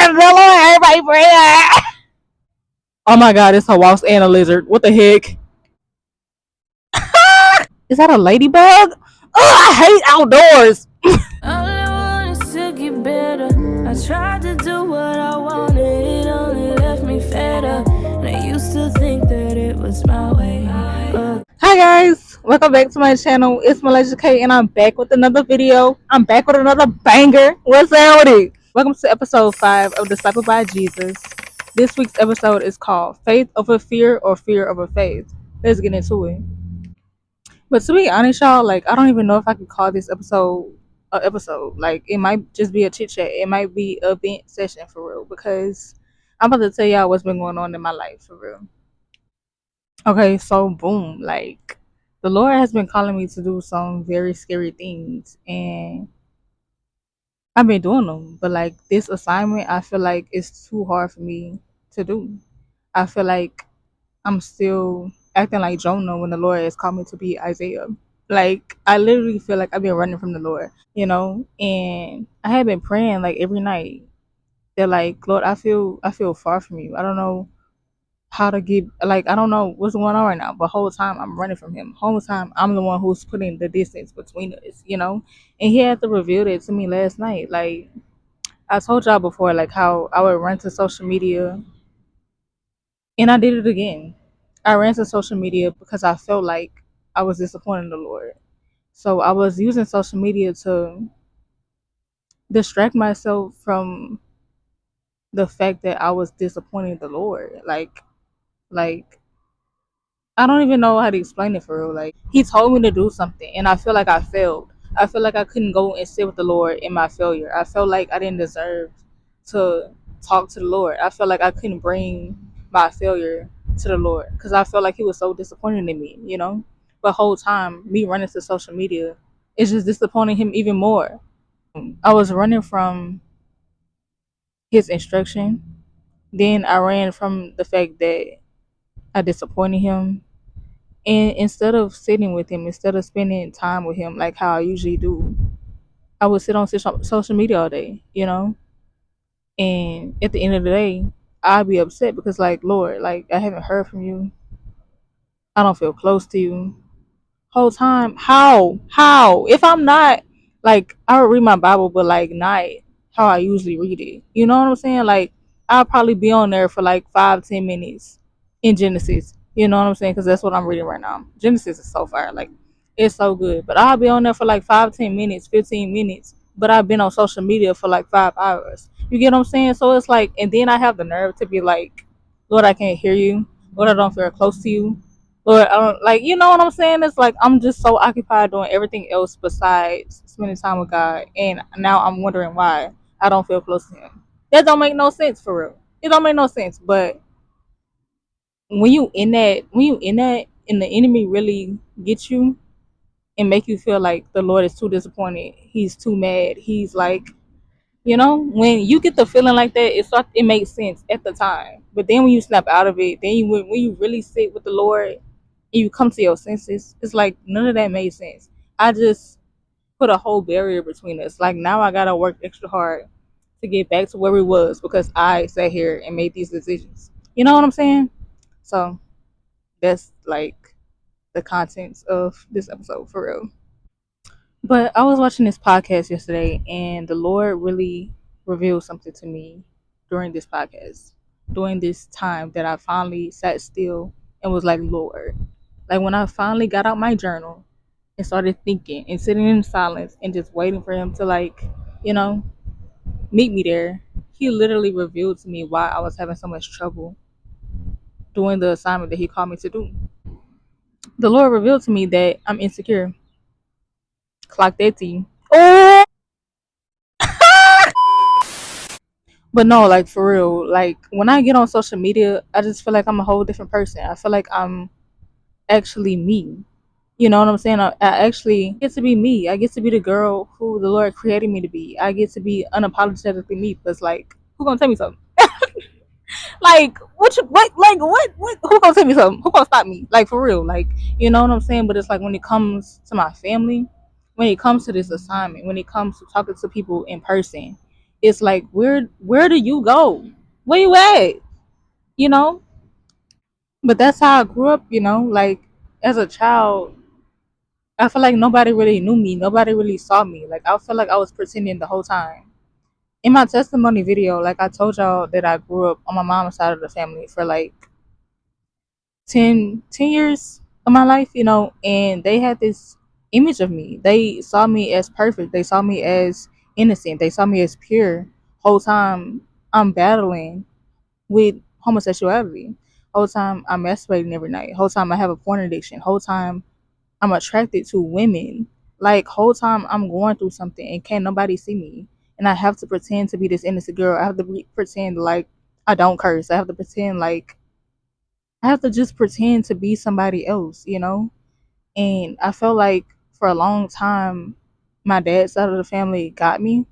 Everybody pray. Oh my god, it's a wasp and a lizard. What the heck? Is that a ladybug? I hate outdoors. All I want is to get better. I tried to do what I wanted, it only left me fed up. And I used to think that it was my way. Hi guys, welcome back to my channel. It's Malaysia K and I'm back with another video. I'm back with another banger. What's that with it? Welcome to episode 5 of Discipled by Jesus. This week's episode is called Faith Over Fear or Fear Over Faith. Let's get into it. But to be honest, y'all, like I don't even know if I could call this episode a episode. Like it might just be a chit chat. It might be a vent session for real because I'm about to tell y'all what's been going on in my life for real. Okay, so boom, like the Lord has been calling me to do some very scary things and I've been doing them. But like this assignment I feel like it's too hard for me to do. I feel like I'm still acting like Jonah when the Lord has called me to be Isaiah. Like I literally feel like I've been running from the Lord, and I have been praying like every night. They're like, Lord, I feel far from you. I don't know how to get like I don't know what's going on right now. But whole time I'm running from him. Whole time I'm the one who's putting the distance between us. And he had to reveal that to me last night. Like I told y'all before, like how I would run to social media and I did it again. I ran to social media because I felt like I was disappointing the Lord. So I was using social media to distract myself from the fact that I was disappointing the Lord. Like I don't even know how to explain it for real. Like he told me to do something and I feel like I failed. I feel like I couldn't go and sit with the Lord in my failure. I felt like I didn't deserve to talk to the Lord. I felt like I couldn't bring my failure to the Lord because I felt like he was so disappointed in me. But whole time me running to social media is just disappointing him even more. I was running from his instruction. Then I ran from the fact that I disappointed him. And instead of sitting with him, instead of spending time with him like how I usually do, I would sit on social media all day. And at the end of the day, I'd be upset because, like, Lord, like, I haven't heard from you. I don't feel close to you. Whole time, how? If I'm not, like, I would read my Bible, but, like, not how I usually read it. You know what I'm saying? Like, I'll probably be on there for, like, 5-10 minutes in Genesis. You know what I'm saying? Because that's what I'm reading right now. Genesis is so far. Like, it's so good. But I'll be on there for, like, 5-10 minutes, 15 minutes. But I've been on social media for, like, 5 hours. You get what I'm saying? So it's like, and then I have the nerve to be like, Lord, I can't hear you. Lord, I don't feel close to you. Lord, I don't like, you know what I'm saying? It's like I'm just so occupied doing everything else besides spending time with God, and now I'm wondering why I don't feel close to Him. That don't make no sense for real. It don't make no sense. But when you in that, and the enemy really gets you and make you feel like the Lord is too disappointed, He's too mad, He's like, when you get the feeling like that, it makes sense at the time. But then when you snap out of it, then when you really sit with the Lord and you come to your senses, it's like none of that made sense. I just put a whole barrier between us. Like now I gotta work extra hard to get back to where we was because I sat here and made these decisions. You know what I'm saying? So that's like the contents of this episode for real. But I was watching this podcast yesterday, and the Lord really revealed something to me during this podcast, during this time that I finally sat still and was like, Lord. Like when I finally got out my journal and started thinking and sitting in silence and just waiting for Him to, like, you know, meet me there, He literally revealed to me why I was having so much trouble doing the assignment that He called me to do. The Lord revealed to me that I'm insecure. Clock that T. Oh! But no, like for real, like when I get on social media, I just feel like I'm a whole different person. I feel like I'm actually me. You know what I'm saying? I actually get to be me. I get to be the girl who the Lord created me to be. I get to be unapologetically me. Because like, who gonna tell me something? Like, what? Who gonna tell me something? Who gonna stop me? Like for real, like you know what I'm saying? But it's like when it comes to my family, when it comes to this assignment, when it comes to talking to people in person, it's like where do you go? Where you at? You know? But that's how I grew up, like as a child, I feel like nobody really knew me. Nobody really saw me. Like I feel like I was pretending the whole time. In my testimony video, like I told y'all that I grew up on my mom's side of the family for like 10 years of my life, and they had this image of me. They saw me as perfect. They saw me as innocent. They saw me as pure. Whole time I'm battling with homosexuality. Whole time I'm masturbating every night. Whole time I have a porn addiction. Whole time I'm attracted to women. Like whole time I'm going through something and can't nobody see me. And I have to pretend to be this innocent girl. I have to pretend like I don't curse. I have to pretend like I have to just pretend to be somebody else. And I felt like for a long time my dad's side of the family got me,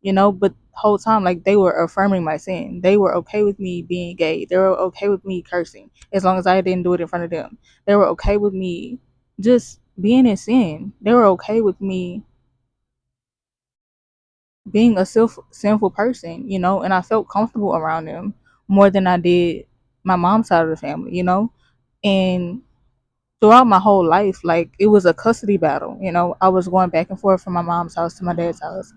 but whole time like they were affirming my sin. They were okay with me being gay. They were okay with me cursing as long as I didn't do it in front of them. They were okay with me just being in sin. They were okay with me being a sinful person, and I felt comfortable around them more than I did my mom's side of the family. And throughout my whole life, like it was a custody battle. I was going back and forth from my mom's house to my dad's house.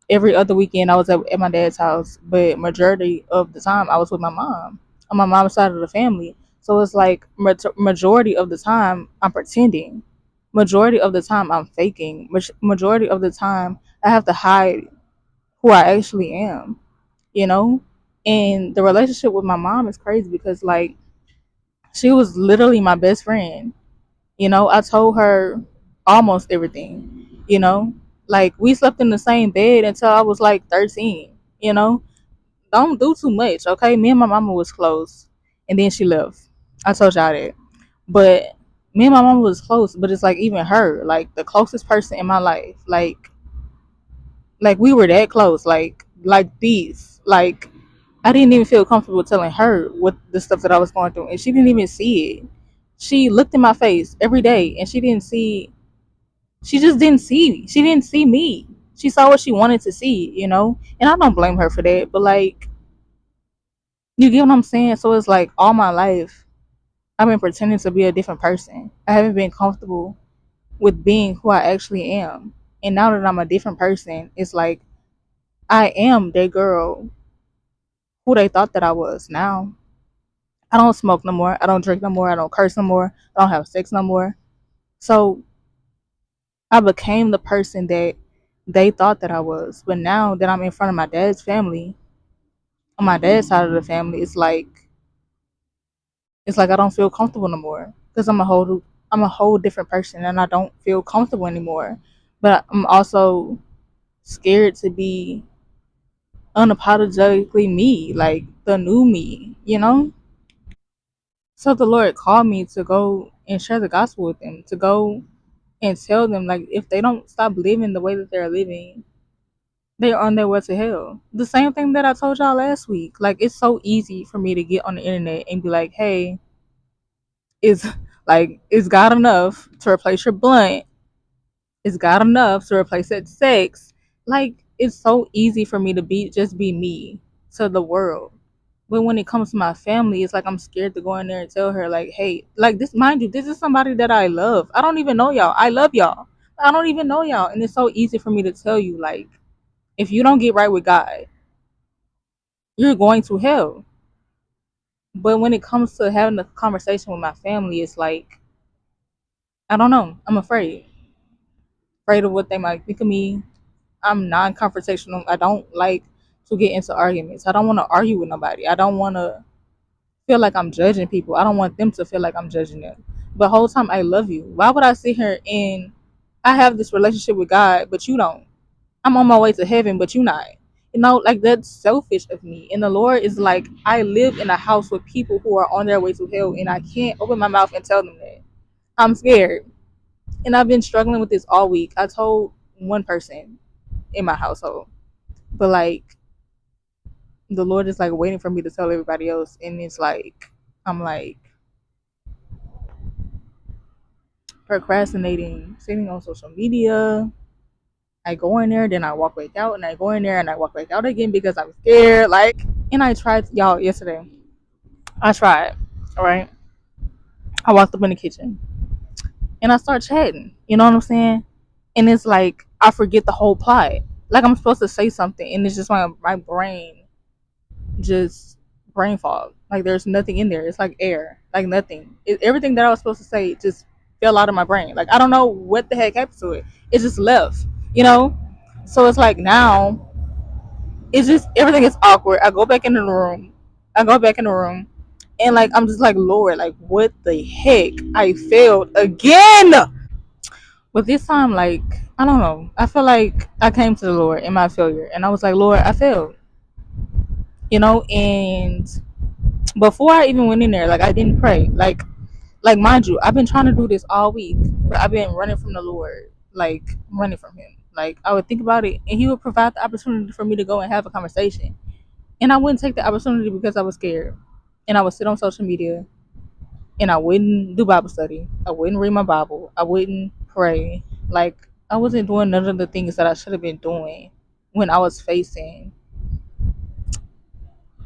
Every other weekend I was at my dad's house, but majority of the time I was with my mom on my mom's side of the family. So it's like majority of the time I'm pretending. Majority of the time I'm faking. Majority of the time I have to hide who I actually am, you know? And the relationship with my mom is crazy because like she was literally my best friend. I told her almost everything, you know. Like we slept in the same bed until I was like 13. Don't do too much, okay? Me and my mama was close and then she left. I told y'all that. But me and my mama was close, but it's like even her, like the closest person in my life, like we were that close, like these. Like I didn't even feel comfortable telling her what the stuff that I was going through and she didn't even see it. She looked in my face every day and she just didn't see me. She didn't see me. She saw what she wanted to see. And I don't blame her for that, but like you get what I'm saying? So it's like all my life I've been pretending to be a different person. I haven't been comfortable with being who I actually am. And now that I'm a different person, it's like I am that girl who they thought that I was now. I don't smoke no more. I don't drink no more. I don't curse no more. I don't have sex no more. So I became the person that they thought that I was. But now that I'm in front of my dad's family, on my dad's side of the family, it's like I don't feel comfortable no more because I'm a whole different person and I don't feel comfortable anymore. But I'm also scared to be unapologetically me, like the new me. So the Lord called me to go and share the gospel with them, to go and tell them like if they don't stop living the way that they're living, they're on their way to hell. The same thing that I told y'all last week. Like it's so easy for me to get on the internet and be like, hey, is is God enough to replace your blunt? Is God enough to replace that sex? Like it's so easy for me to be me to the world. But when it comes to my family, it's like I'm scared to go in there and tell her like, hey, like this, mind you, this is somebody that I love. I don't even know y'all. I love y'all. I don't even know y'all. And it's so easy for me to tell you, like, if you don't get right with God, you're going to hell. But when it comes to having a conversation with my family, it's like, I don't know. I'm afraid of what they might think of me. I'm non-confrontational. I don't like to get into arguments. I don't want to argue with nobody. I don't want to feel like I'm judging people. I don't want them to feel like I'm judging them. But the whole time, I love you. Why would I sit here and I have this relationship with God, but you don't? I'm on my way to heaven, but you not. Like that's selfish of me. And the Lord is like, I live in a house with people who are on their way to hell, and I can't open my mouth and tell them that. I'm scared. And I've been struggling with this all week. I told one person in my household, but like the Lord is like waiting for me to tell everybody else. And it's like, I'm like procrastinating, sitting on social media, I go in there, then I walk back out, and I go in there and I walk back out again because I'm scared. Like, and I tried, y'all, yesterday. I tried, all right? I walked up in the kitchen and I start chatting. You know what I'm saying? And it's like I forget the whole plot. Like I'm supposed to say something, and it's just my brain just brain fog. Like there's nothing in there. It's like air, like nothing. Everything that I was supposed to say just fell out of my brain. Like I don't know what the heck happened to it. It just left. You know. So it's like now it's just everything is awkward. I go back in the room. I go back in the room. And like I'm just like, Lord, like what the heck? I failed again. But this time, like, I don't know. I feel like I came to the Lord in my failure, and I was like, Lord, I failed, you know. And before I even went in there, like, I didn't pray. Like mind you, I've been trying to do this all week, but I've been running from the Lord, like running from Him. Like I would think about it, and He would provide the opportunity for me to go and have a conversation, and I wouldn't take the opportunity because I was scared, and I would sit on social media and I wouldn't do Bible study. I wouldn't read my Bible. I wouldn't pray. Like I wasn't doing none of the things that I should have been doing when I was facing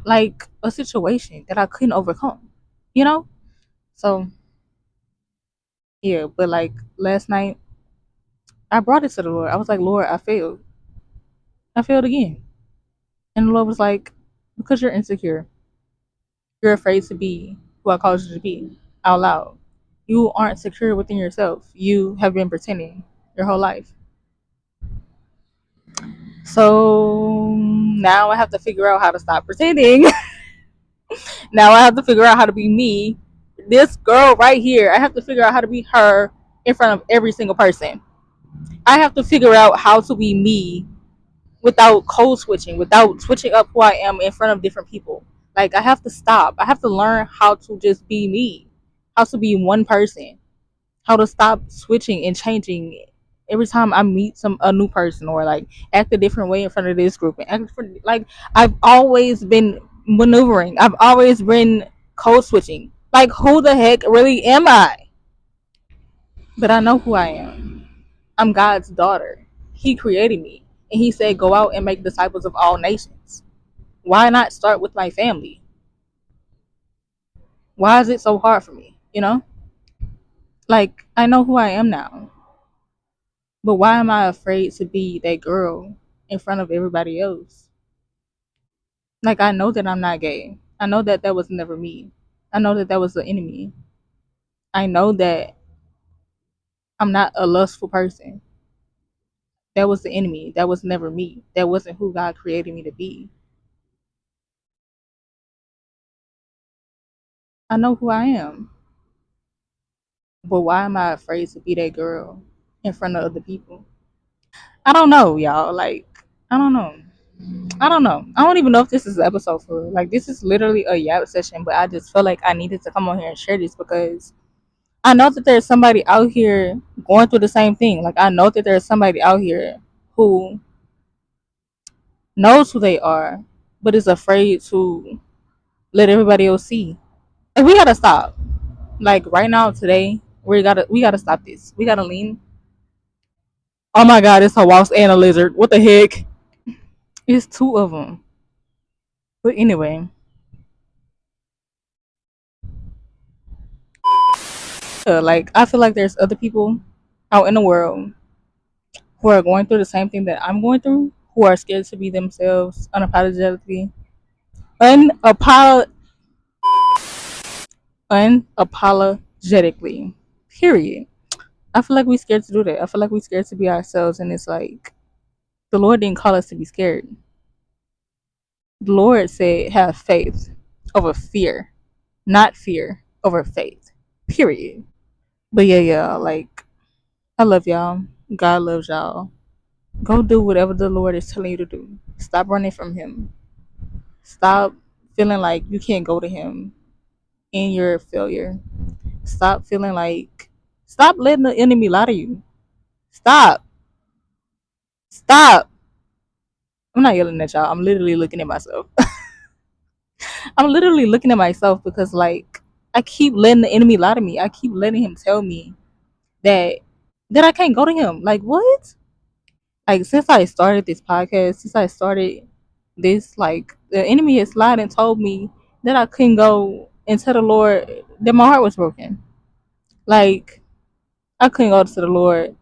like a situation that I couldn't overcome. You know? So yeah, but like last night I brought it to the Lord. I was like, Lord, I failed. I failed again. And the Lord was like, because you're insecure. You're afraid to be who I called you to be out loud. You aren't secure within yourself. You have been pretending your whole life. So now I have to figure out how to stop pretending. Now I have to figure out how to be me. This girl right here, I have to figure out how to be her in front of every single person. I have to figure out how to be me without code switching, without switching up who I am in front of different people. Like I have to stop. I have to learn how to just be me, how to be one person, how to stop switching and changing every time I meet a new person or like act a different way in front of this group and act for like I've always been maneuvering. I've always been code switching. Like who the heck really am I? But I know who I am. I'm God's daughter. He created me and he said go out and make disciples of all nations. Why not start with my family? Why is it so hard for me? You know? Like I know who I am now. But why am I afraid to be that girl in front of everybody else? Like, I know that I'm not gay. I know that that was never me. I know that that was the enemy. I know that I'm not a lustful person. That was the enemy. That was never me. That wasn't who God created me to be. I know who I am. But why am I afraid to be that girl in front of other people? I don't know, y'all. Like, I don't know. I don't know. I don't even know if this is an episode for real. Like this is literally a yap session, but I just felt like I needed to come on here and share this because I know that there's somebody out here going through the same thing. Like I know that there's somebody out here who knows who they are, but is afraid to let everybody else see. Like we gotta stop. Like right now, today, we gotta stop this. We gotta lean. Oh my God, it's a wasp and a lizard. What the heck? It's two of them. But anyway, like I feel like there's other people out in the world who are going through the same thing that I'm going through, who are scared to be themselves unapolog- unapologetically. Period. I feel like we scared to do that. I feel like we scared to be ourselves, and it's like the Lord didn't call us to be scared. The Lord said, "Have faith over fear, not fear over faith." Period. But yeah, like I love y'all. God loves y'all. Go do whatever the Lord is telling you to do. Stop running from Him. Stop feeling like you can't go to Him in your failure. Stop feeling like, stop letting the enemy lie to you. Stop. Stop. I'm not yelling at y'all. I'm literally looking at myself. I'm literally looking at myself because, like, I keep letting the enemy lie to me. I keep letting him tell me that I can't go to him. Like, what? Like since I started this podcast, since I started this, like the enemy has lied and told me that I couldn't go and tell the Lord that my heart was broken. Like I couldn't go to the Lord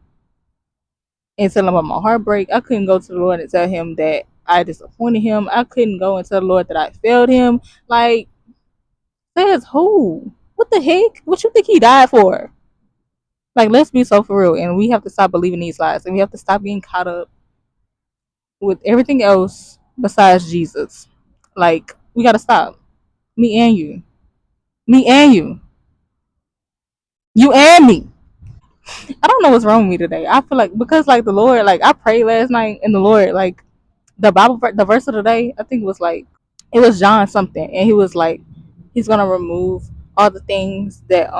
and tell him about my heartbreak. I couldn't go to the Lord and tell him that I disappointed him. I couldn't go and tell the Lord that I failed him. Like, says who? What the heck? What you think he died for? Like, let's be so for real. And we have to stop believing these lies. And we have to stop getting caught up with everything else besides Jesus. Like, we got to stop. Me and you. Me and you. You and me. I don't know what's wrong with me today. I feel like, because, like, the Lord, like, I prayed last night and the Lord, like, the Bible, the verse of the day, I think it was like, it was John something, and he was like, he's gonna remove all the things that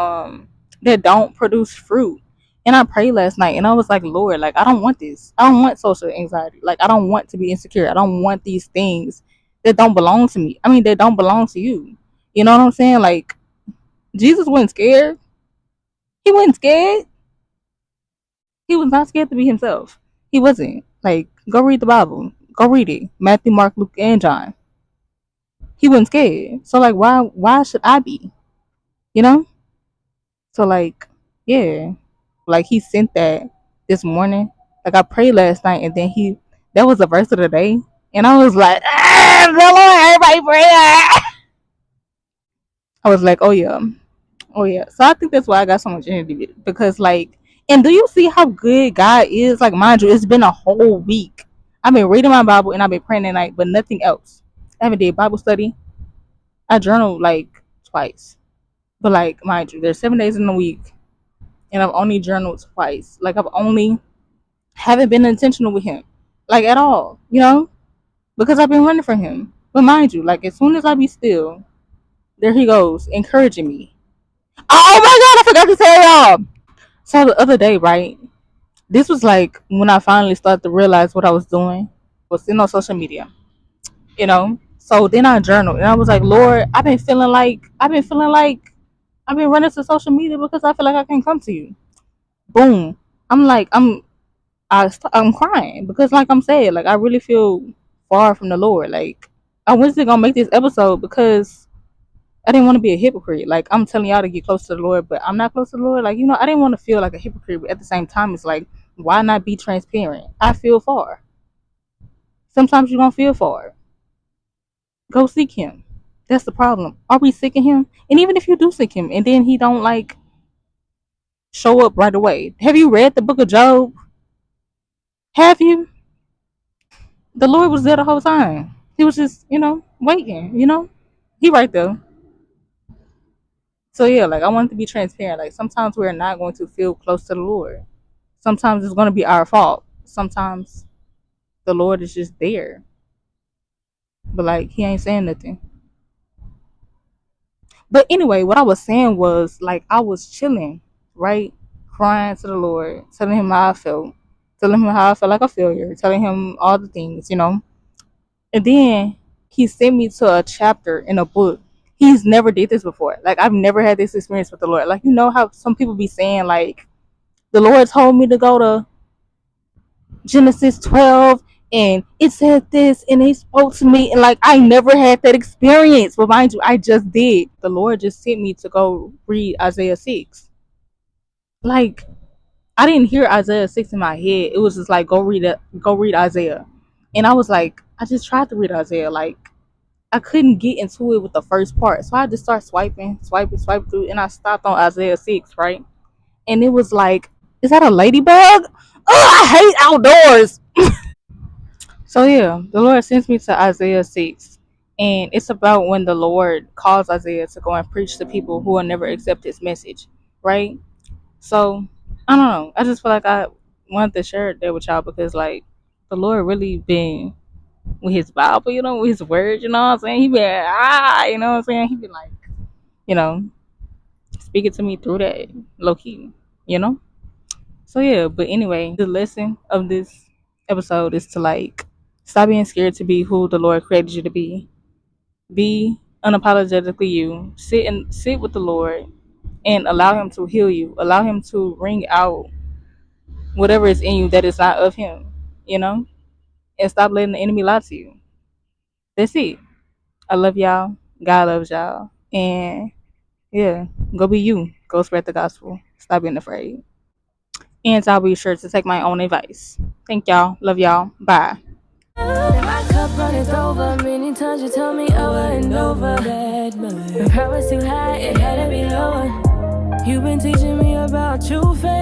don't produce fruit. And I prayed last night, and I was like, Lord, like I don't want this. I don't want social anxiety. Like I don't want to be insecure. I don't want these things that don't belong to me. I mean, they don't belong to you. You know what I'm saying? Like Jesus wasn't scared. He wasn't scared. He was not scared to be himself. He wasn't. Like, go read the Bible. Go read it. Matthew, Mark, Luke, and John. He wasn't scared. So like why should I be? You know? So like, yeah. Like he sent that this morning. Like I prayed last night and then that was the verse of the day. And I was like, ah, the Lord, everybody pray. I was like, oh yeah. Oh yeah. So I think that's why I got so much energy because like, and do you see how good God is? Like mind you, it's been a whole week. I've been reading my Bible and I've been praying at night, but nothing else. I haven't did Bible study. I journaled like twice. But like mind you, there's 7 days in a week and I've only journaled twice. Like I've only haven't been intentional with him. Like at all, you know? Because I've been running from him. But mind you, like as soon as I be still, there he goes, encouraging me. Oh my god, I forgot to tell y'all. So the other day, right? This was like when I finally started to realize what I was doing. I was sitting on social media, you know? So then I journaled and I was like, Lord, I've been running to social media because I feel like I can't come to you. Boom. I'm like, I'm crying because, like I'm saying, like I really feel far from the Lord. Like I wasn't gonna make this episode because I didn't want to be a hypocrite. Like I'm telling y'all to get close to the Lord, but I'm not close to the Lord. Like I didn't want to feel like a hypocrite, but at the same time, it's like why not be transparent? I feel far. Sometimes you're gonna feel far. Go seek Him. That's the problem. Are we seeking Him? And even if you do seek Him, and then He don't like show up right away. Have you read the book of Job? Have you? The Lord was there the whole time. He was just, waiting, He right there. So yeah, like I wanted to be transparent. Like sometimes we're not going to feel close to the Lord. Sometimes it's gonna be our fault. Sometimes the Lord is just there. But like he ain't saying nothing. But anyway, what I was saying was like I was chilling, right? Crying to the Lord, telling him how I felt, telling him how I felt like a failure, telling him all the things. And then he sent me to a chapter in a book. He's never did this before. Like I've never had this experience with the Lord. Like how some people be saying like the Lord told me to go to Genesis 12 and it said this and he spoke to me and like I never had that experience. But mind you, I just did. The Lord just sent me to go read Isaiah 6. Like I didn't hear Isaiah 6 in my head. It was just like go read Isaiah. And I was like, I just tried to read Isaiah. Like I couldn't get into it with the first part. So I just started swiping through, and I stopped on Isaiah 6, right? And it was like, is that a ladybug? Oh, I hate outdoors. So yeah, the Lord sends me to Isaiah 6. And it's about when the Lord calls Isaiah to go and preach to people who will never accept his message, right? So I don't know. I just feel like I wanted to share it there with y'all because like the Lord really been with his Bible, with his word, what I'm saying? He been what I'm saying? He been like, you know, speaking to me through that low key, you know? So yeah, but anyway, the lesson of this episode is to like stop being scared to be who the Lord created you to be. Be unapologetically you. Sit with the Lord and allow him to heal you. Allow him to bring out whatever is in you that is not of him. you know, and stop letting the enemy lie to you. That's it. I love y'all. God loves y'all. And yeah, go be you. Go spread the gospel. Stop being afraid. And I'll be sure to take my own advice. Thank y'all. Love y'all. Bye. My cup runneth over. Many times you tell me over and over that the power's too high, it had to be lower. You've been teaching me about true faith.